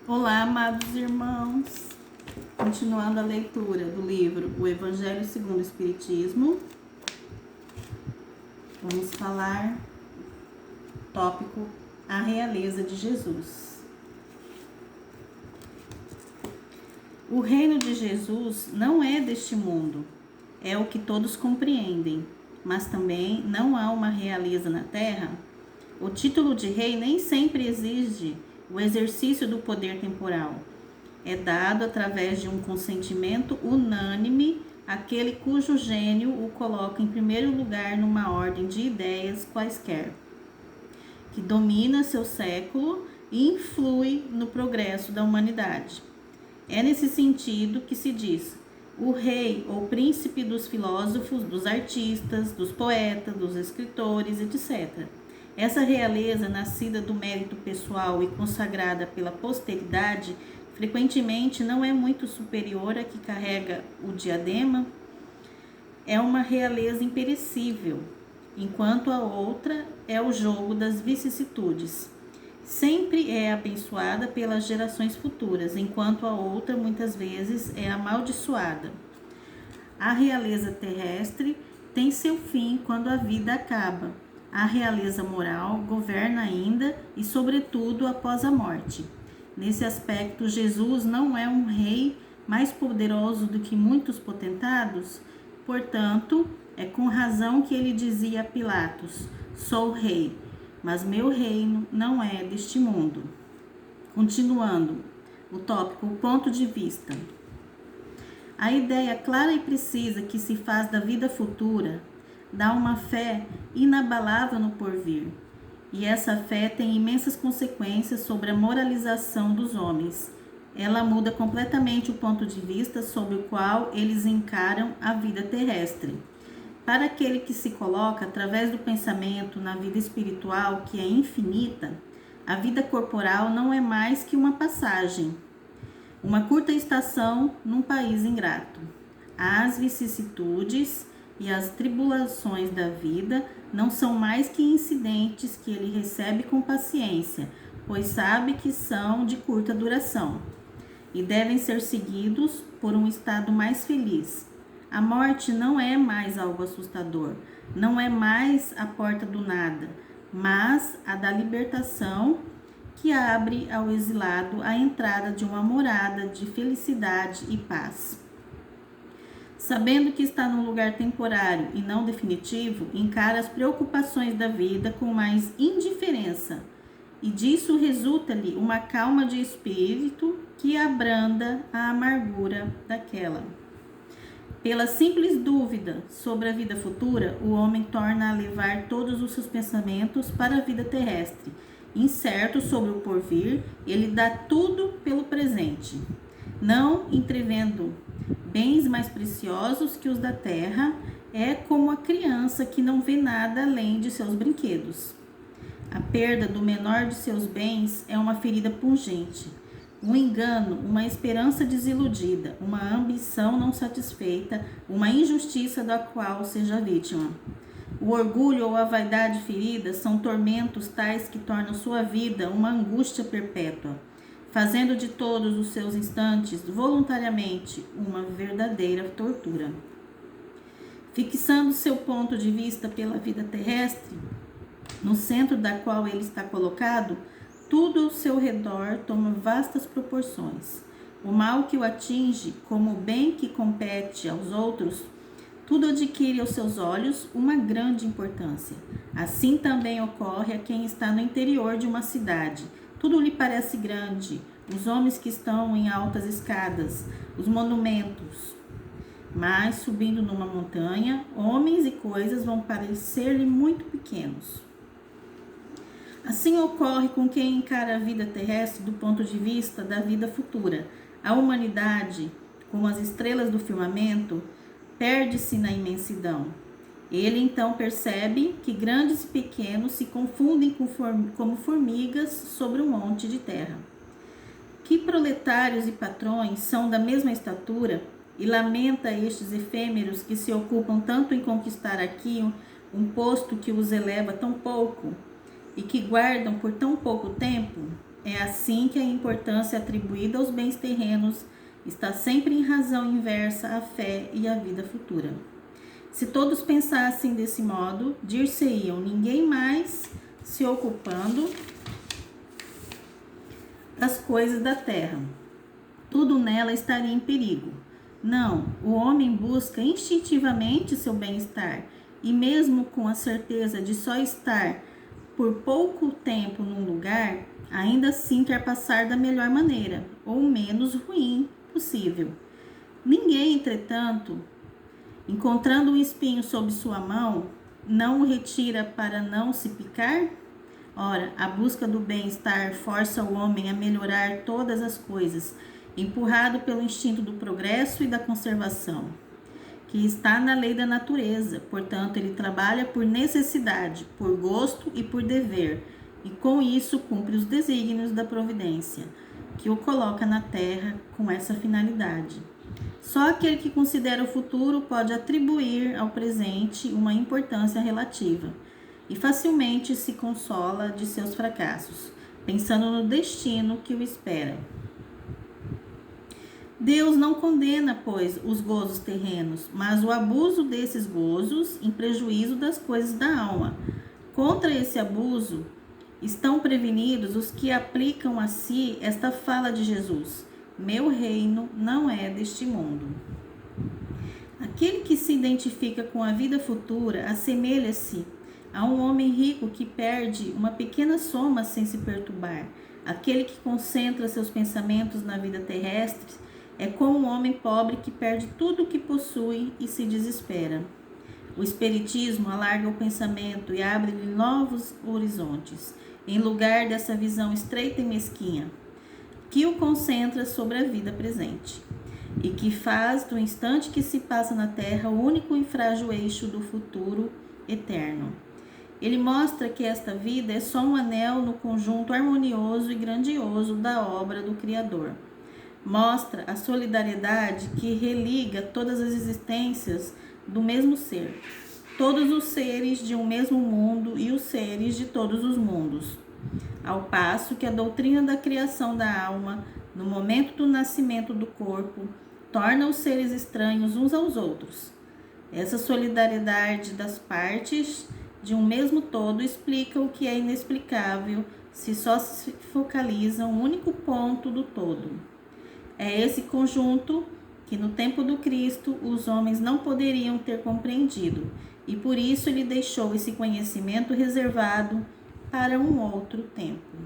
Olá, amados irmãos. Continuando a leitura do livro O Evangelho segundo o Espiritismo, vamos falar tópico A Realeza de Jesus. O reino de Jesus não é deste mundo, é o que todos compreendem, mas também não há uma realeza na terra. O título de rei nem sempre exige o exercício do poder temporal. É dado através de um consentimento unânime àquele cujo gênio o coloca em primeiro lugar numa ordem de ideias quaisquer, que domina seu século e influi no progresso da humanidade. É nesse sentido que se diz o rei ou príncipe dos filósofos, dos artistas, dos poetas, dos escritores, etc. Essa realeza, nascida do mérito pessoal e consagrada pela posteridade, frequentemente não é muito superior à que carrega o diadema. É uma realeza imperecível, enquanto a outra é o jogo das vicissitudes. Sempre é abençoada pelas gerações futuras, enquanto a outra muitas vezes é amaldiçoada. A realeza terrestre tem seu fim quando a vida acaba. A realeza moral governa ainda e, sobretudo, após a morte. Nesse aspecto, Jesus não é um rei mais poderoso do que muitos potentados. Portanto, é com razão que ele dizia a Pilatos: sou rei, mas meu reino não é deste mundo. Continuando, o tópico, o ponto de vista. A ideia clara e precisa que se faz da vida futura dá uma fé inabalável no porvir. E essa fé tem imensas consequências sobre a moralização dos homens. Ela muda completamente o ponto de vista sobre o qual eles encaram a vida terrestre. Para aquele que se coloca através do pensamento na vida espiritual, que é infinita, a vida corporal não é mais que uma passagem, uma curta estação num país ingrato. As vicissitudes e as tribulações da vida não são mais que incidentes que ele recebe com paciência, pois sabe que são de curta duração e devem ser seguidos por um estado mais feliz. A morte não é mais algo assustador, não é mais a porta do nada, mas a da libertação, que abre ao exilado a entrada de uma morada de felicidade e paz. Sabendo que está num lugar temporário e não definitivo, encara as preocupações da vida com mais indiferença, e disso resulta-lhe uma calma de espírito que abranda a amargura daquela. Pela simples dúvida sobre a vida futura, o homem torna a levar todos os seus pensamentos para a vida terrestre. Incerto sobre o porvir, ele dá tudo pelo presente, não entrevendo bens mais preciosos que os da terra. É como a criança que não vê nada além de seus brinquedos. A perda do menor de seus bens é uma ferida pungente, um engano, uma esperança desiludida, uma ambição não satisfeita, uma injustiça da qual seja vítima. O orgulho ou a vaidade ferida são tormentos tais que tornam sua vida uma angústia perpétua, fazendo de todos os seus instantes, voluntariamente, uma verdadeira tortura. Fixando seu ponto de vista pela vida terrestre, no centro da qual ele está colocado, tudo ao seu redor toma vastas proporções. O mal que o atinge, como o bem que compete aos outros, tudo adquire aos seus olhos uma grande importância. Assim também ocorre a quem está no interior de uma cidade. Tudo lhe parece grande, os homens que estão em altas escadas, os monumentos. Mas, subindo numa montanha, homens e coisas vão parecer-lhe muito pequenos. Assim ocorre com quem encara a vida terrestre do ponto de vista da vida futura. A humanidade, como as estrelas do firmamento, perde-se na imensidão. Ele então percebe que grandes e pequenos se confundem como formigas sobre um monte de terra. Que proletários e patrões são da mesma estatura, e lamenta estes efêmeros que se ocupam tanto em conquistar aqui um posto que os eleva tão pouco, e que guardam por tão pouco tempo. É assim que a importância atribuída aos bens terrenos está sempre em razão inversa à fé e à vida futura. Se todos pensassem desse modo, dir-se-iam ninguém mais se ocupando das coisas da terra. Tudo nela estaria em perigo. Não, o homem busca instintivamente seu bem-estar, e mesmo com a certeza de só estar por pouco tempo num lugar, ainda assim quer passar da melhor maneira, ou menos ruim possível. Ninguém, entretanto, encontrando um espinho sob sua mão, não o retira para não se picar? Ora, a busca do bem-estar força o homem a melhorar todas as coisas, empurrado pelo instinto do progresso e da conservação, que está na lei da natureza. Portanto, ele trabalha por necessidade, por gosto e por dever, e com isso cumpre os desígnios da providência, que o coloca na terra com essa finalidade. Só aquele que considera o futuro pode atribuir ao presente uma importância relativa e facilmente se consola de seus fracassos, pensando no destino que o espera. Deus não condena, pois, os gozos terrenos, mas o abuso desses gozos em prejuízo das coisas da alma. Contra esse abuso estão prevenidos os que aplicam a si esta fala de Jesus: meu reino não é deste mundo. Aquele que se identifica com a vida futura assemelha-se a um homem rico que perde uma pequena soma sem se perturbar. Aquele que concentra seus pensamentos na vida terrestre é como um homem pobre que perde tudo o que possui e se desespera. O Espiritismo alarga o pensamento e abre-lhe novos horizontes, em lugar dessa visão estreita e mesquinha, que o concentra sobre a vida presente, e que faz do instante que se passa na Terra o único e frágil eixo do futuro eterno. Ele mostra que esta vida é só um anel no conjunto harmonioso e grandioso da obra do Criador. Mostra a solidariedade que religa todas as existências do mesmo ser, todos os seres de um mesmo mundo e os seres de todos os mundos, ao passo que a doutrina da criação da alma, no momento do nascimento do corpo, torna os seres estranhos uns aos outros. Essa solidariedade das partes de um mesmo todo explica o que é inexplicável se só se focaliza um único ponto do todo. É esse conjunto que no tempo do Cristo os homens não poderiam ter compreendido, e por isso ele deixou esse conhecimento reservado para um outro tempo.